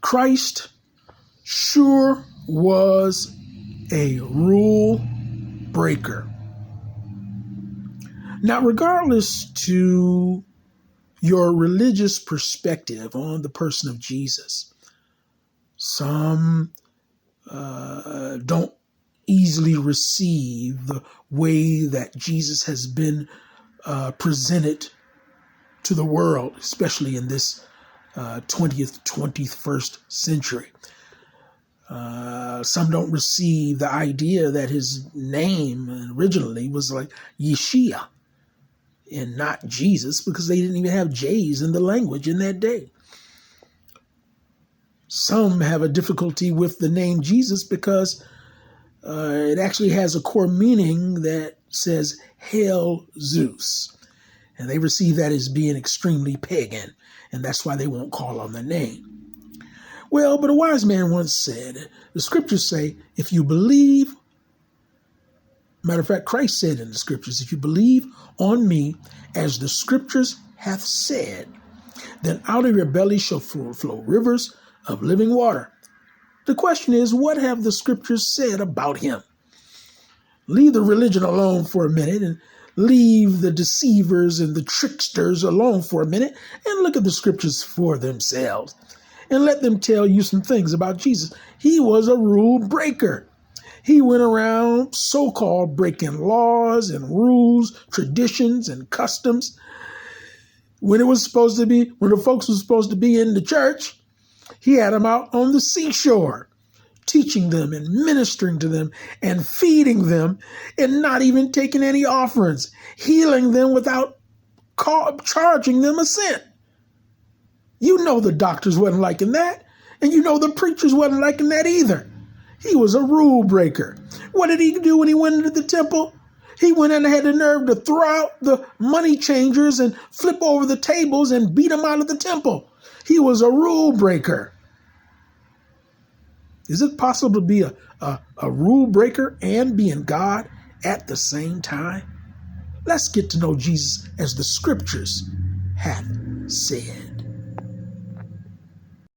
Christ sure was a rule breaker. Now, regardless to your religious perspective on the person of Jesus, some don't easily receive the way that Jesus has been presented to the world, especially in this 20th, 21st century. Some don't receive the idea that his name originally was like Yeshua and not Jesus, because they didn't even have J's in the language in that day. Some have a difficulty with the name Jesus because it actually has a core meaning that says Hail Zeus. And they receive that as being extremely pagan, and that's why they won't call on the name. Well, but a wise man once said, the scriptures say, if you believe, matter of fact, Christ said in the scriptures, if you believe on me as the scriptures hath said, then out of your belly shall flow rivers of living water. The question is, what have the scriptures said about him? Leave the religion alone for a minute and leave the deceivers and the tricksters alone for a minute and look at the scriptures for themselves and let them tell you some things about Jesus. He was a rule breaker. He went around so-called breaking laws and rules, traditions and customs. When the folks were supposed to be in the church, he had them out on the seashore, teaching them and ministering to them and feeding them and not even taking any offerings, healing them without charging them a cent. You know the doctors wasn't liking that, and you know the preachers wasn't liking that either. He was a rule breaker. What did he do when he went into the temple? He went in and had the nerve to throw out the money changers and flip over the tables and beat them out of the temple. He was a rule breaker. Is it possible to be a rule breaker and being God at the same time? Let's get to know Jesus as the scriptures have said.